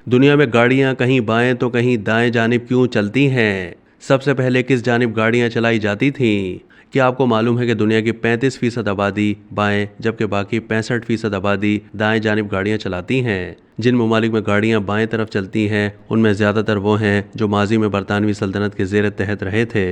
दुनिया में गाड़ियां कहीं बाएं तो कहीं दाएं जानिब क्यों चलती हैं? सबसे पहले किस जानिब गाड़ियां चलाई जाती थीं? क्या आपको मालूम है कि दुनिया की 35% आबादी बाएं जबकि बाकी 65% आबादी दाएं जानिब गाड़ियां चलाती हैं? जिन ममालिक में गाड़ियां बाएं तरफ चलती हैं उनमें ज़्यादातर वो हैं जो माजी में बरतानवी सल्तनत के ज़ेर तहत रहे थे,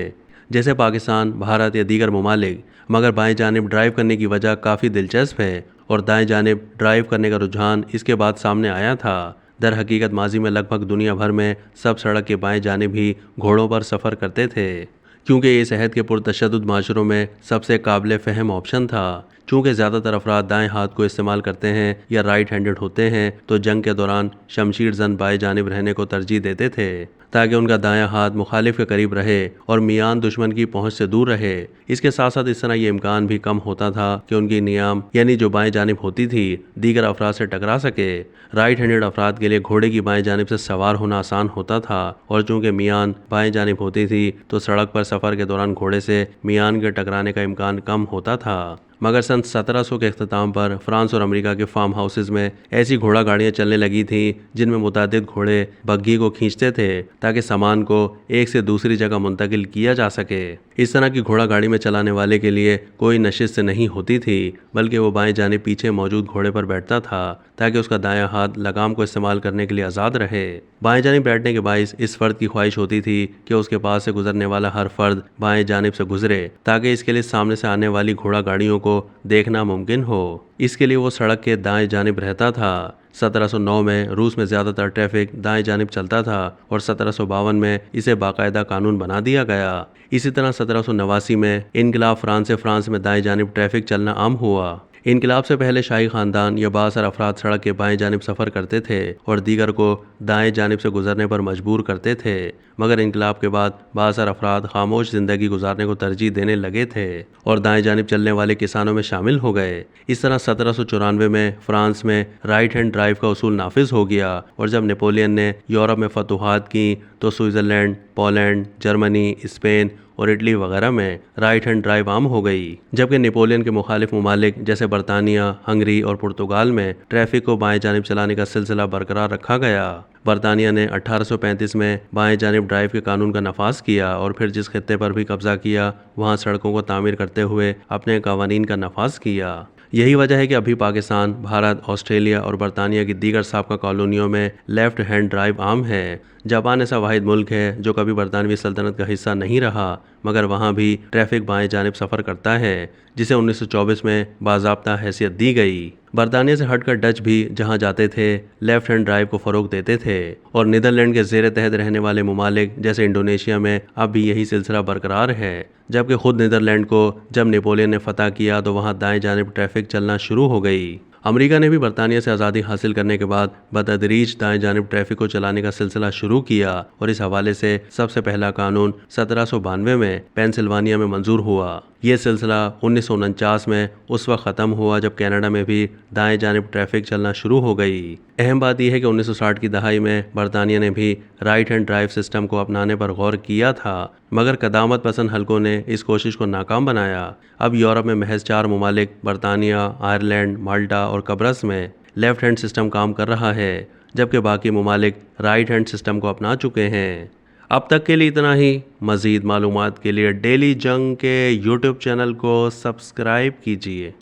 जैसे पाकिस्तान, भारत या दीगर ममालिक। मगर बाएं जानिब ड्राइव करने की वजह काफ़ी दिलचस्प है और दाएं जानिब ड्राइव करने का रुझान इसके बाद सामने आया था। दर हकीकत माजी में लगभग दुनिया भर में सब सड़क के बाएं जानिब ही घोड़ों पर सफ़र करते थे, क्योंकि ये शहद के पुरतशद्दुद माशरों में सबसे काबिल फ़हम ऑप्शन था। चूँकि ज़्यादातर अफराद दाएं हाथ को इस्तेमाल करते हैं या राइट हैंडेड होते हैं, तो जंग के दौरान शमशीर जन बाएं जानिब रहने को तरजीह देते थे ताकि उनका दायां हाथ मुखालिफ के करीब रहे और मियान दुश्मन की पहुंच से दूर रहे। इसके साथ साथ इस तरह ये इम्कान भी कम होता था कि उनकी नियाम यानी जो बाएं जानिब होती थी दीगर अफराद से टकरा सके। राइट हैंडेड अफराद के लिए घोड़े की बाएं जानिब से सवार होना आसान होता था और चूंकि मियान बाएं जानिब होती थी तो सड़क पर सफ़र के दौरान घोड़े से मियान के टकराने का इम्कान कम होता था। मगर सन 1700 के अख्ताम पर फ्रांस और अमेरिका के फार्म हाउसेज में ऐसी घोड़ा गाड़ियाँ चलने लगी थीं जिनमें मुतादिद घोड़े बग्घी को खींचते थे ताकि सामान को एक से दूसरी जगह मुंतकिल किया जा सके। इस तरह की घोड़ा गाड़ी में चलाने वाले के लिए कोई नशिस्त नहीं होती थी, बल्कि वो बाएं जानिब पीछे मौजूद घोड़े पर बैठता था ताकि उसका दायां हाथ लगाम को इस्तेमाल करने के लिए आज़ाद रहे। बाएं जानिब बैठने के बाइस इस फर्द की ख्वाहिश होती थी कि उसके पास से गुजरने वाला हर फर्द बाएं जानिब से गुजरे ताकि इसके लिए सामने से आने वाली घोड़ा गाड़ियों को देखना मुमकिन हो। इसके लिए वो सड़क के दाएं जानिब रहता था। 1709 में रूस में ज़्यादातर ट्रैफिक दाएं जानिब चलता था और 1752 में इसे बाकायदा कानून बना दिया गया। इसी तरह 1789 में इनकलाब फ्रांस में दाएं जानिब ट्रैफिक चलना आम हुआ। इनकलाब से पहले शाही ख़ानदान या बासर अफराद सड़क के बाएं जानिब सफ़र करते थे और दीगर को दाएं जानिब से गुजरने पर मजबूर करते थे, मगर इनकलाब के बाद बासर अफराद खामोश ज़िंदगी गुजारने को तरजीह देने लगे थे और दाएं जानिब चलने वाले किसानों में शामिल हो गए। इस तरह 1794 में फ्रांस में राइट हैंड ड्राइव का उसूल नाफिज हो गया और जब नेपोलियन ने यूरोप में फतूहात की तो स्विट्ज़रलैंड, पोलैंड, जर्मनी, स्पेन और इटली वगैरह में राइट हैंड ड्राइव आम हो गई, जबकि नेपोलियन के मुखालिफ ममालिक जैसे बरतानिया, हंगरी और पुर्तगाल में ट्रैफिक को बाएं जानिब चलाने का सिलसिला बरकरार रखा गया। बरतानिया ने 1835 में बाएं जानिब ड्राइव के कानून का नफाज किया और फिर जिस खित्ते पर भी कब्जा किया वहां सड़कों को तामीर करते हुए अपने कवानीन का नफाज किया। यही वजह है कि अभी पाकिस्तान, भारत, ऑस्ट्रेलिया और बरतानिया की दीगर साबका कॉलोनियों में लेफ्ट हैंड ड्राइव आम है। जापान ऐसा वाहिद मुल्क है जो कभी बरतानवी सल्तनत का हिस्सा नहीं रहा, मगर वहाँ भी ट्रैफिक बाएं जानिब सफ़र करता है, जिसे 1924 में बाज़ाब्ता हैसियत दी गई। बरतानिया से हटकर डच भी जहाँ जाते थे लेफ्ट हैंड ड्राइव को फ़रोग देते थे और नीदरलैंड के ज़ेर तहत रहने वाले ममालिक जैसे इंडोनेशिया में अब भी यही सिलसिला बरकरार है। जबकि खुद नीदरलैंड को जब नेपोलियन ने फतह किया तो वहाँ दाएं जानिब ट्रैफिक चलना शुरू हो गई। अमेरिका ने भी बरतानिया से आज़ादी हासिल करने के बाद बतदरीज दाएं जानिब ट्रैफिक को चलाने का सिलसिला शुरू किया और इस हवाले से सबसे पहला कानून 1792 में पेंसिल्वानिया में मंजूर हुआ। यह सिलसिला 1949 में उस वक्त ख़त्म हुआ जब कनाडा में भी दाएं जानिब ट्रैफिक चलना शुरू हो गई। अहम बात यह है कि 1960 की दहाई में बरतानिया ने भी राइट हैंड ड्राइव सिस्टम को अपनाने पर गौर किया था, मगर कदामत पसंद हलकों ने इस कोशिश को नाकाम बनाया। अब यूरोप में महज 4 ममालिक बरतानिया, आयरलैंड, माल्टा और कब्रस में लेफ्ट हैंड सिस्टम काम कर रहा है, जबकि बाकी ममालिक राइट हैंड सिस्टम को अपना चुके हैं। अब तक के लिए इतना ही। मज़ीद मालूमात के लिए डेली जंग के यूट्यूब चैनल को सब्सक्राइब कीजिए।